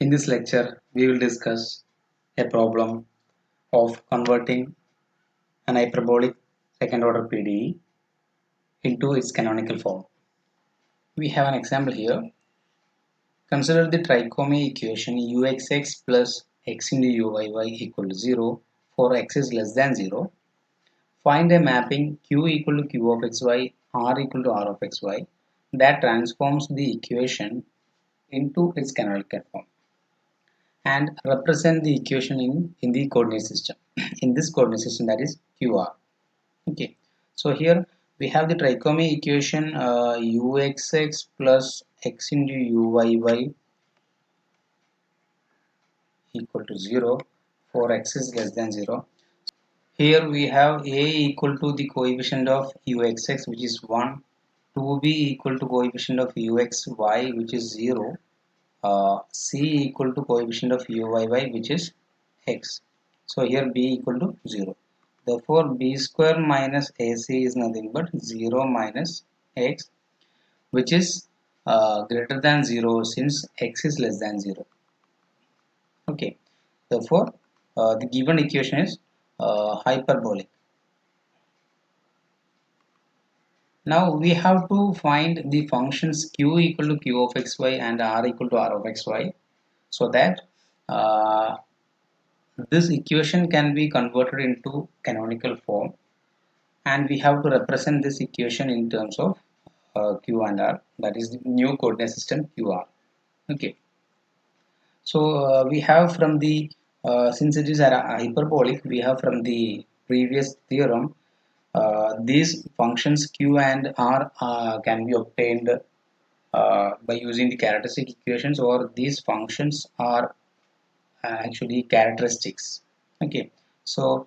In this lecture, we will discuss a problem of converting an hyperbolic second order PDE into its canonical form. We have an example here. Consider the trichotomy equation uxx plus x into uyy equal to 0 for x is less than 0. Find a mapping q equal to q of xy, r equal to r of xy that transforms the equation into its canonical form, and represent the equation in the coordinate system. In this coordinate system, that is QR. Okay, so here we have the trichotomy equation uxx plus x into uyy equal to 0 for x is less than 0. Here we have a equal to the coefficient of uxx, which is 1, 2b equal to coefficient of uxy, which is 0, c equal to coefficient of uyy, which is x. So here b equal to 0. Therefore b square minus ac is nothing but 0 minus x, which is greater than 0 since x is less than 0. Okay. Therefore the given equation is hyperbolic. Now we have to find the functions q equal to q of xy and r equal to r of xy, so that uh, this equation can be converted into canonical form, and we have to represent this equation in terms of q and r, that is the new coordinate system qr. Okay, so we have from the since it is a hyperbolic, we have from the previous theorem these functions q and r can be obtained by using the characteristic equations, or these functions are actually characteristics. Okay, so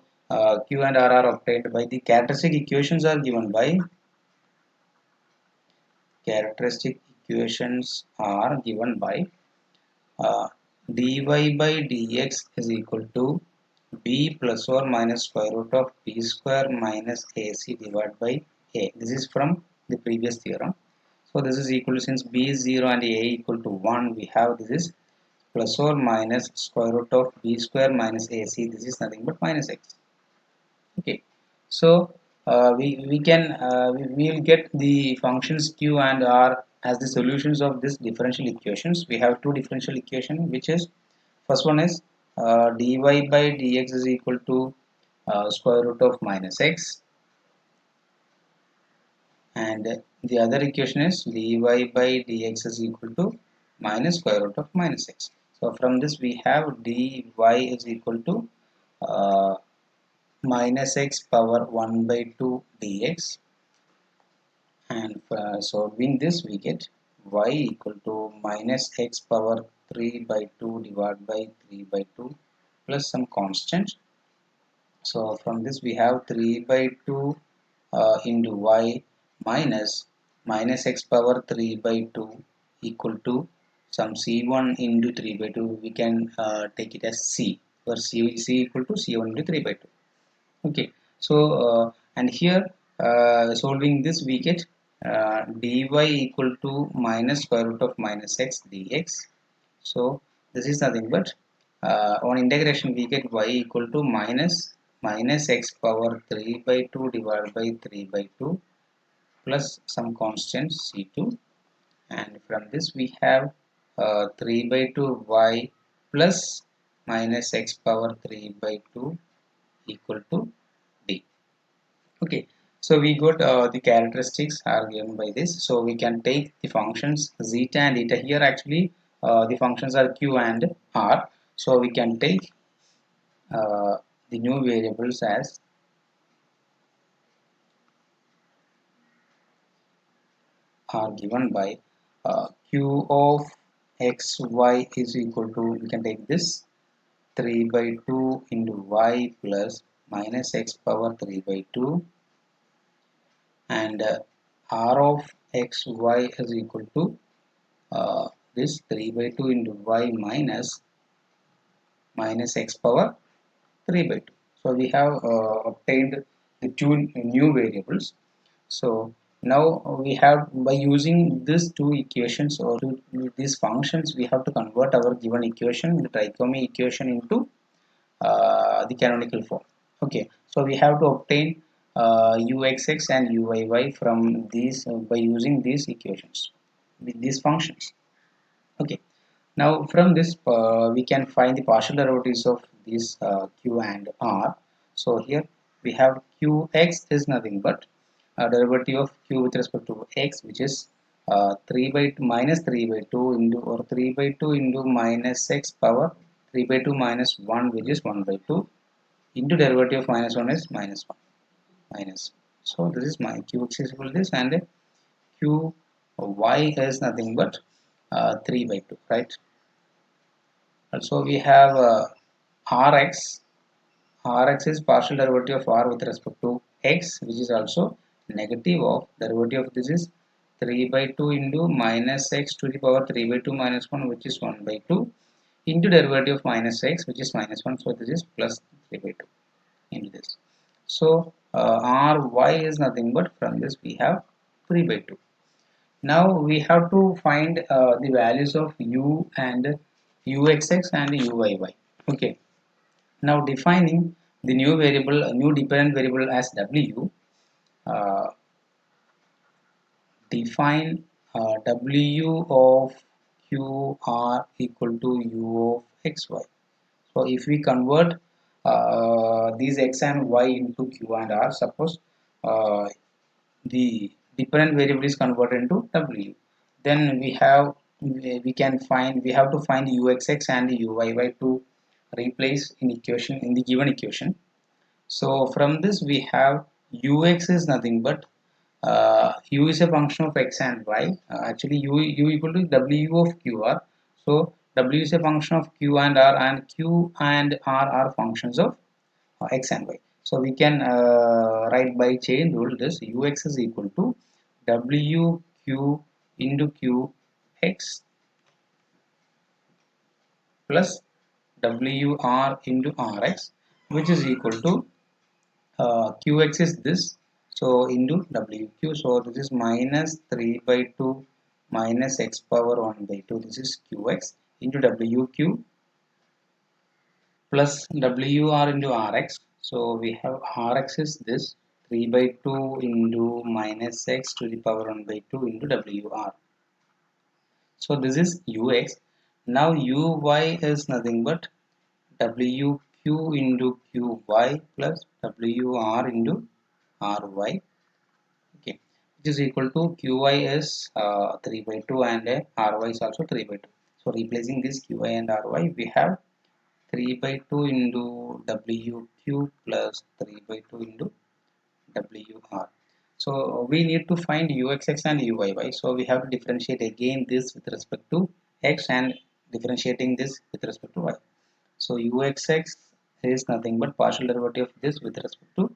q and r are obtained by the characteristic equations are given by characteristic equations are given by uh, dy by dx is equal to b plus or minus square root of b square minus ac divided by a. This is from the previous theorem. So this is equal to, since b is 0 and a equal to 1, we have this is plus or minus square root of b square minus ac. This is nothing but minus x. Okay, so we can we will get the functions q and r as the solutions of this differential equations. We have two differential equation, which is first one is dy by dx is equal to square root of minus x, and the other equation is dy by dx is equal to minus square root of minus x. So from this we have dy is equal to uh, minus x power 1 by 2 dx, and solving this we get y equal to minus x power 3 by 2 divided by 3 by 2 plus some constant. So from this we have 3 by 2 into y minus minus x power 3 by 2 equal to some c1 into 3 by 2. We can take it as c, where c equal to c1 into 3 by 2. Okay, so and here solving this we get dy equal to minus square root of minus x dx. So this is nothing but on integration we get y equal to minus x power 3 by 2 divided by 3 by 2 plus some constant c2, and from this we have 3 by 2 y plus minus x power 3 by 2 equal to d. Okay, so we got the characteristics are given by this, so we can take the functions zeta and eta. Here actually the functions are q and r, so we can take the new variables as are given by q of xy is equal to, we can take this 3 by 2 into y plus minus x power 3 by 2, and r of xy is equal to this 3 by 2 into y minus x power 3 by 2. So we have obtained the two new variables. So Now we have, by using these two equations or these functions, we have to convert our given equation, the trichotomy equation, into the canonical form. Okay, so we have to obtain uxx and uyy from these by using these equations with these functions. Okay, now from this we can find the partial derivatives of these q and r. So here we have qx is nothing but derivative of q with respect to x, which is 3 by 2 minus 3 by 2 into, or 3 by 2 into minus x power 3 by 2 minus 1, which is 1 by 2, into derivative of minus 1 is minus 1 minus. So this is my qx is equal to this, and q y is nothing but 3 by 2, right? Also we have rx. Rx is partial derivative of r with respect to x, which is also negative of derivative of this is 3 by 2 into minus x to the power 3 by 2 minus 1, which is 1 by 2, into derivative of minus x, which is minus 1. So this is plus 3 by 2 into this. So ry is nothing but, from this we have 3 by 2. Now we have to find the values of u and uxx and uyy. Okay, now defining the new variable, a new dependent variable as w, uh, define w of qr equal to u of xy. So if we convert these x and y into q and r, suppose uh, the dependent variable is converted into w, then we can find, we have to find uxx and uyy to replace in equation, in the given equation. So from this we have ux is nothing but u is a function of x and y. Actually u equal to w of qr. So w is a function of q and q and r are functions of x and y. So we can write by chain rule this ux is equal to wq into qx plus wr into rx, which is equal to qx is this, so into wq. So this is minus 3 by 2 minus x power 1 by 2, this is qx, into wq plus wr into rx. So we have rx is this 3 by 2 into minus x to the power 1 by 2 into wr. So this is ux. Now uy is nothing but wq into qy plus wr into ry. Okay, which is equal to qy is 3 by 2 and ry is also 3 by 2. So replacing this qy and ry, we have 3 by 2 into wq plus 3 by 2 into wr. So we need to find uxx and uyy. So we have to differentiate again this with respect to x and differentiating this with respect to y. So uxx is nothing but partial derivative of this with respect to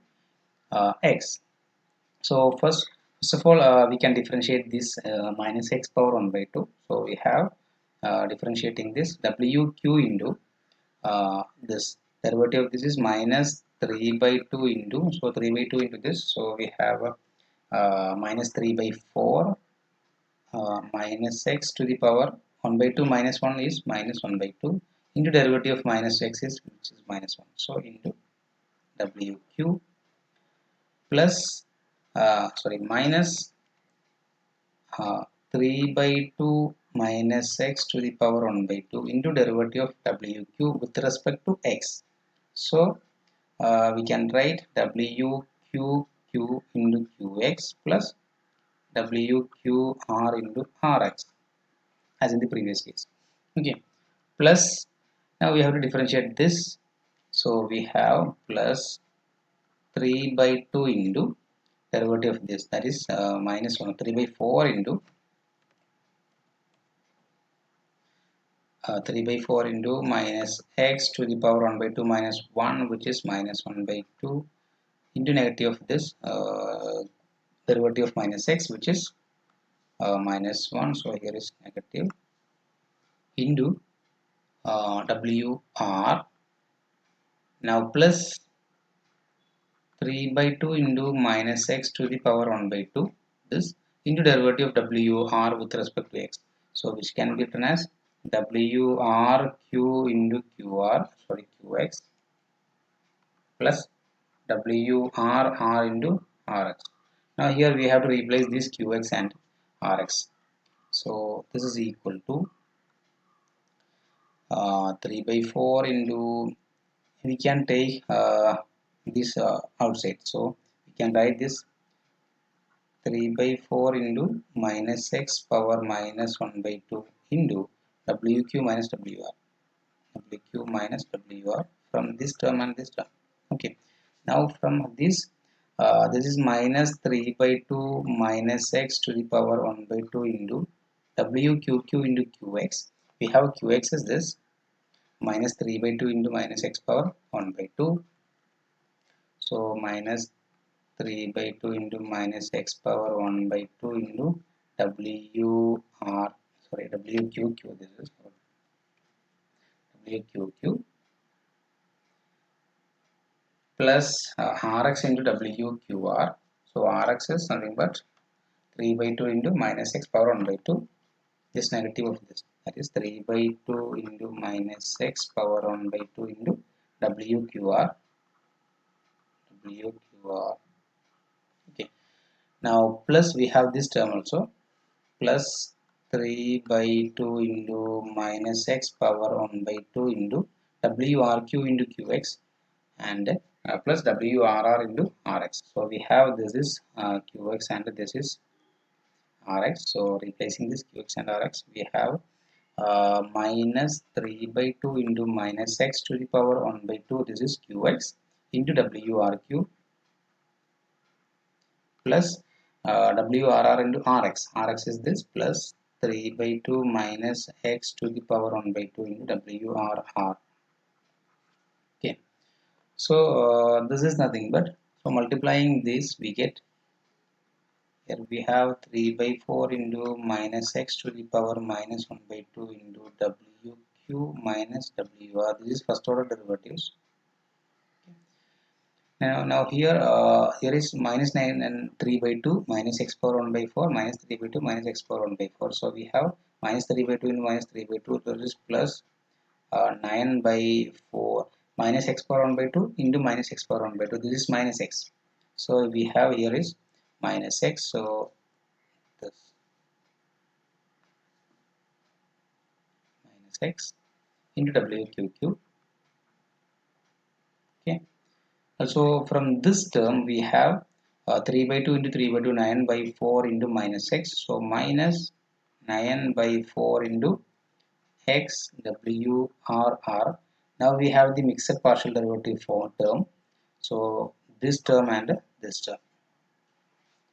x. So first of all, we can differentiate this minus x power 1 by 2. So we have differentiating this wq into this derivative of this is minus 3 by 2 into, so 3 by 2 into this, so we have minus 3 by 4 minus x to the power 1 by 2 minus 1 is minus 1 by 2, into derivative of minus x is, which is minus 1, so into wq plus sorry minus 3 by 2 minus x to the power 1 by 2 into derivative of wq with respect to x. So we can write wqq into qx plus wqr into rx as in the previous case. Okay, plus now we have to differentiate this. So we have plus 3 by 2 into derivative of this, that is minus 1, 3 by 4 into 3 by 4 into minus x to the power 1 by 2 minus 1, which is minus 1 by 2, into negative of this derivative of minus x, which is minus 1, so here is negative, into wr. Now plus 3 by 2 into minus x to the power 1 by 2, this into derivative of WR with respect to x. So which can be written as WRQ into QX plus WRR into RX. Now here we have to replace this QX and RX. So this is equal to 3 by 4 into, we can take this outside. So we can write this 3 by 4 into minus x power minus 1 by 2 into WQ minus WR. WQ minus WR from this term and this term. Okay. Now from this, this is minus 3 by 2 minus x to the power 1 by 2 into WQQ into QX. We have QX as this minus 3 by 2 into minus x power 1 by 2. So minus 3 by 2 into minus x power 1 by 2 into WQQ, this is WQQ plus Rx into WQR. So Rx is nothing but 3 by 2 into minus x power 1 by 2, this negative of this, that is 3 by 2 into minus x power 1 by 2 into WQR. Okay. Now plus we have this term also, plus 3 by 2 into minus x power 1 by 2 into WRQ into QX and plus WRR into RX. So we have this is QX and this is RX. So replacing this QX and RX, we have minus 3 by 2 into minus x to the power 1 by 2, this is QX into WRQ plus WRR into RX. RX is this plus 3 by 2 minus x to the power 1 by 2 into WRR. Okay. So this is nothing but, so multiplying this we get, here we have 3 by 4 into minus x to the power minus 1 by 2 into WQ minus WR. This is first order derivatives. Now here is minus 9 and 3 by 2 minus x power 1 by 4 minus 3 by 2 minus x power 1 by 4. So we have minus 3 by 2 into minus 3 by 2, that is plus 9 by 4 minus x power 1 by 2 into minus x power 1 by 2. This is minus x. So we have here is minus x. So this minus x into WQQ. Okay. Also from this term we have 3 by 2 into 3 by 2, 9 by 4 into minus x. So minus 9 by 4 into x WRR. Now we have the mixed partial derivative for term. So this term and this term.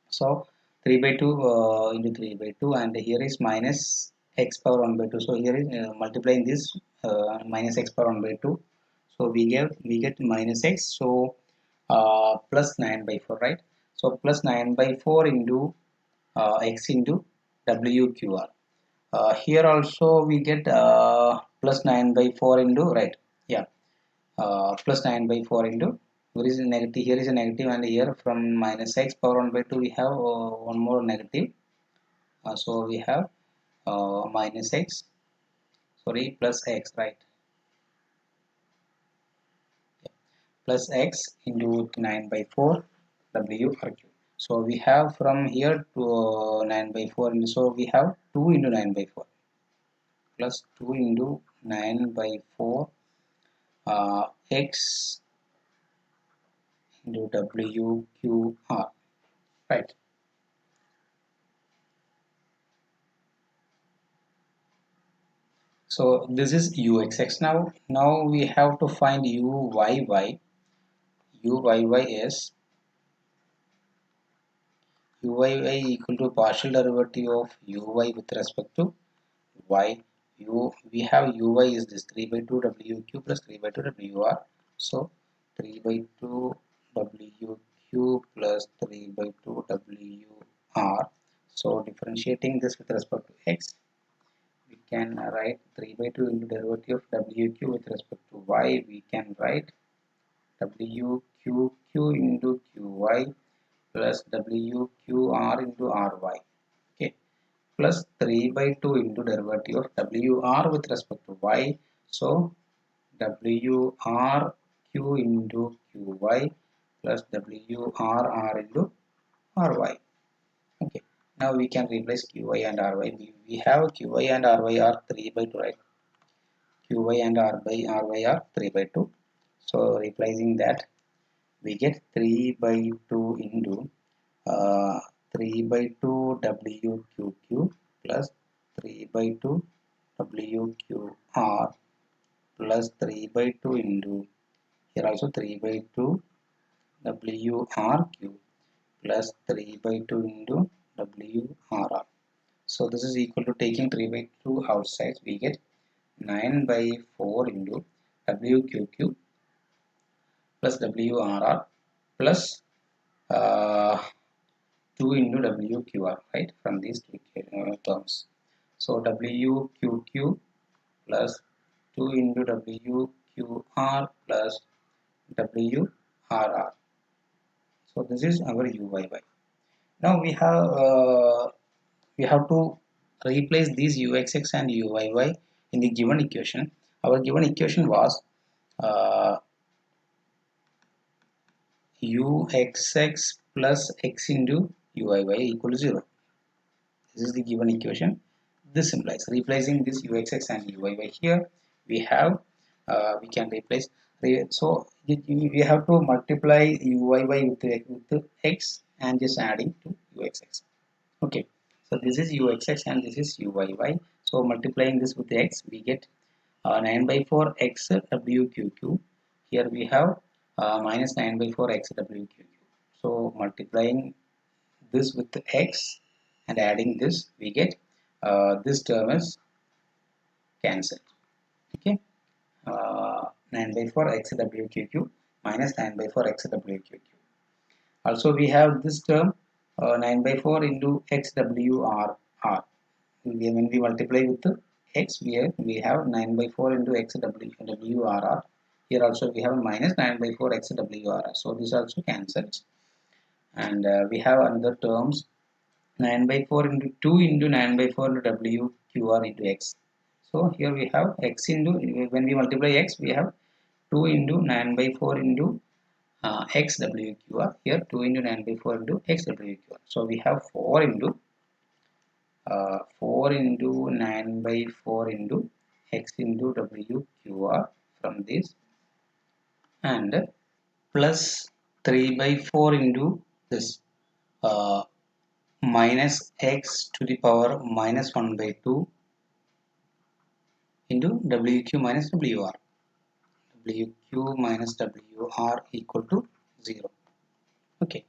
So 3 by 2 into 3 by 2 and here is minus x power 1 by 2. So here is multiplying this minus x power 1 by 2. So we get minus x. So plus 9 by 4, right? So plus 9 by 4 into x into WQR. Here also we get plus 9 by 4 into, right? Yeah, plus 9 by 4 into, here is a negative, here is a negative, and here from minus x power 1 by 2 we have one more negative. So we have minus x, sorry, plus x, right? Plus x into 9 by 4 WRQ. So we have from here to 9 by 4, and so we have 2 into 9 by 4 plus 2 into 9 by 4 x into WQR, right? So this is UXX. Now we have to find UYY. UYY is UYY equal to partial derivative of UY with respect to y. We have UY is this 3 by 2 WQ plus 3 by 2 WR. So 3 by 2 WQ plus 3 by 2 WR. So differentiating this with respect to x, we can write 3 by 2 into derivative of WQ with respect to y. We can write WQQ into QY plus WQR into RY, okay, plus 3 by 2 into derivative of WR with respect to Y. So WRQ into QY plus WRR into RY. Okay, now we can replace QY and RY. We have QY and RY are 3 by 2, right? QY and RY are 3 by 2. So replacing that, we get 3 by 2 into 3 by 2 WQQ plus 3 by 2 WQR plus 3 by 2 into, here also 3 by 2 WRQ plus 3 by 2 into WRR. So this is equal to, taking 3 by 2 outside, we get 9 by 4 into WQQ plus WRR plus 2 into WQR, right, from these two terms. So WQQ plus 2 into WQR plus WRR. So this is our UYY. Now we have to replace these UXX and UYY in the given equation. Our given equation was UXX plus X into UYY equal to 0. This is the given equation. This implies replacing this UXX and UYY here. We have we can replace. So we have to multiply UYY with X and just adding to UXX. Okay, so this is UXX and this is UYY. So multiplying this with X, we get 9 by 4 X WQQ. Here we have minus 9 by 4 X WQQ. So multiplying this with X and adding this, we get this term is cancelled. Okay, 9 by 4 X WQQ minus 9 by 4 X WQQ. Also we have this term 9 by 4 into XWRR. When we multiply with the X, we have 9 by 4 into XWRR. Here also we have minus 9 by 4 XWRR. So this also cancels. And we have another terms 9 by 4 into 2 into 9 by 4 into WQR into X. So here we have X into, when we multiply X, we have 2 into 9 by 4 into XWQR. Here 2 into 9 by 4 into XWQR. So we have 4 into 9 by 4 into X into WQR from this, and plus 3 by 4 into this minus X to the power minus 1 by 2 into WQ minus WR. WQ minus WR equal to 0. Okay,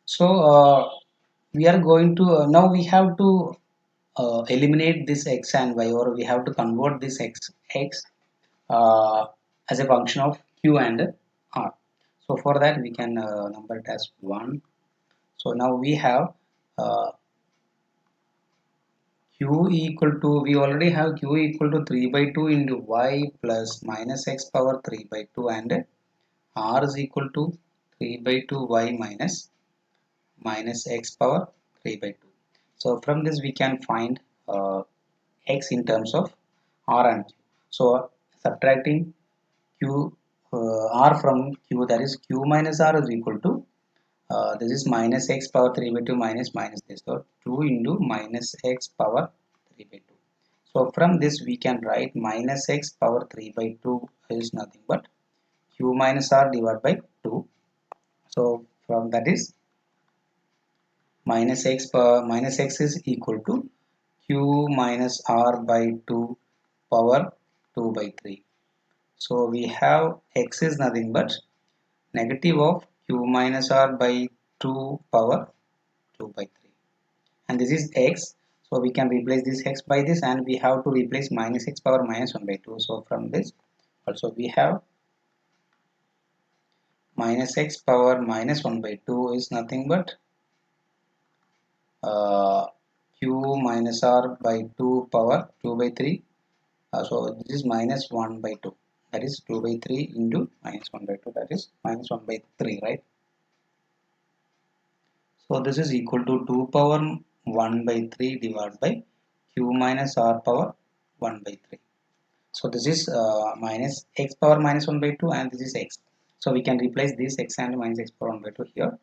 so we are going to now we have to eliminate this X and Y, or we have to convert this X as a function of Q and R. So for that we can number it as 1. So now we have Q equal to, we already have Q equal to 3 by 2 into Y plus minus X power 3 by 2, and R is equal to 3 by 2 Y minus X power 3 by 2. So from this we can find X in terms of R and Q. So subtracting Q R from Q, that is Q minus R is equal to this is minus X power 3 by 2 minus this, so 2 into minus X power 3 by 2. So from this we can write minus X power 3 by 2 is nothing but Q minus R divided by 2. So from that is minus X is equal to Q minus R by 2 power 2 by 3. So we have X is nothing but negative of Q minus R by 2 power 2 by 3, and this is X. So we can replace this X by this, and we have to replace minus X power minus 1 by 2. So from this also we have minus X power minus 1 by 2 is nothing but Q minus R by 2 power 2 by 3. So this is minus 1 by 2, that is 2 by 3 into minus 1 by 2, that is minus 1 by 3, right? So this is equal to 2 power 1 by 3 divided by q minus r power 1 by 3. So this is minus x power minus 1 by 2 and this is x. So we can replace this x and minus x power 1 by 2 here.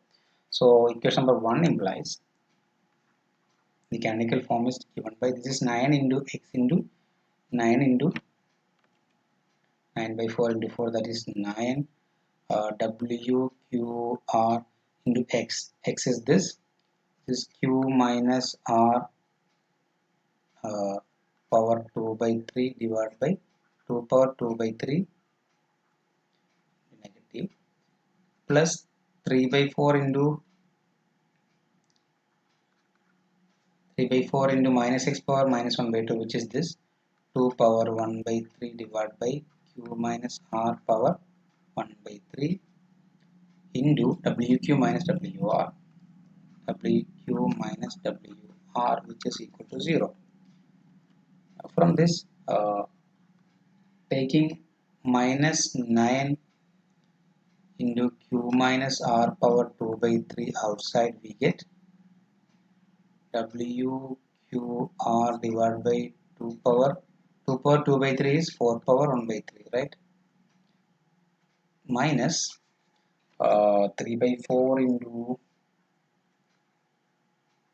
So equation number 1 implies the canonical form is given by this is 9 into x into 9 into 9 by 4 into 4, that is 9 w q r into x. X is this is q minus r power 2 by 3 divided by 2 power 2 by 3 negative plus 3 by 4 into 3 by 4 into minus x power minus 1 by 2, which is this 2 power 1 by 3 divided by q minus r power 1 by 3 into wq minus wr, wq minus wr, which is equal to 0. From this, taking minus 9 into q minus r power 2 by 3 outside, we get WQR divided by 2 power 2 by 3 is 4 power 1 by 3, right? Minus 3 by 4 into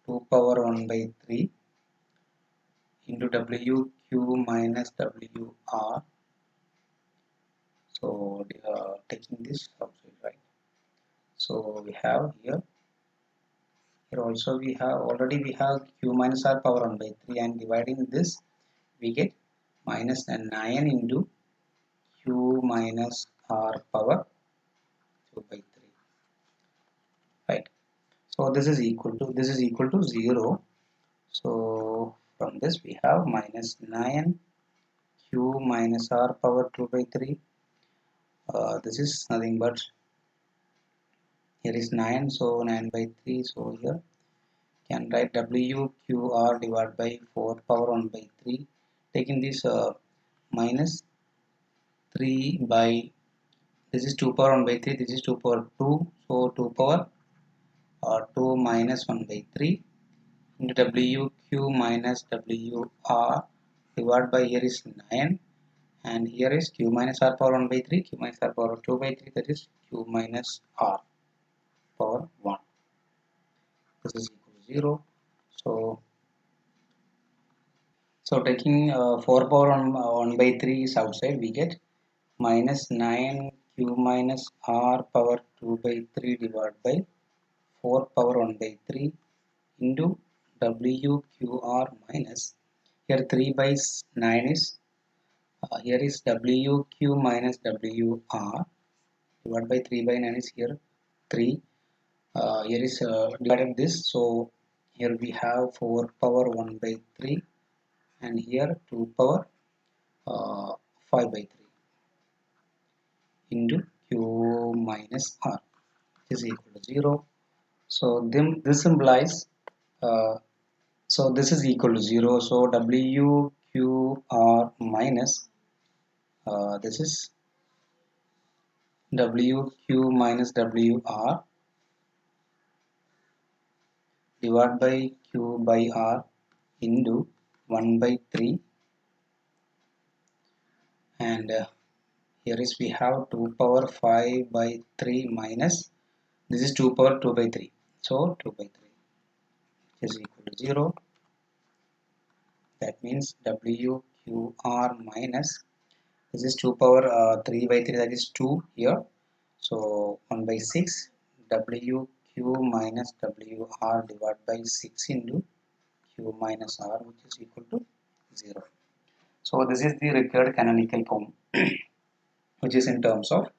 2 power 1 by 3 into WQ minus WR. So taking this outside, right? So we have here also we have already we have q minus r power 1 by 3 and dividing this we get minus 9 into q minus r power 2 by 3, right? So this is equal to 0. So from this we have minus 9 q minus r power 2 by 3. This is nothing but here is 9, so 9 by 3, so here can write WQR divided by 4 power 1 by 3, taking this minus 3 by this is 2 power 1 by 3, this is 2 power 2, so 2 power 2 minus 1 by 3 into WQ minus WR divided by here is 9 and here is q minus r power 1 by 3, q minus r power 2 by 3, that is q minus r power 1. This is equal to 0. So taking 4 power 1 by 3 is outside, we get minus 9 q minus r power 2 by 3 divided by 4 power 1 by 3 into WQR minus here 3 by 9 is here is WQ minus WR divided by 3 by 9 is here 3, here is divided this, so here we have 4 power 1 by 3 and here 2 power 5 by 3 into q minus r is equal to 0. So then this implies so this is equal to 0. So WQR minus this is WQ minus WR divided by q by r into 1 by 3 and here is we have 2 power 5 by 3 minus this is 2 power 2 by 3, so 2 by 3 is equal to 0. That means WQR minus this is 2 power 3 by 3, that is 2 here, so 1 by 6 WQ minus WR divided by 6 into q minus r, which is equal to 0. So this is the required canonical form which is in terms of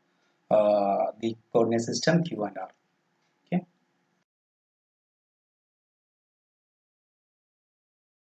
the coordinate system q and r.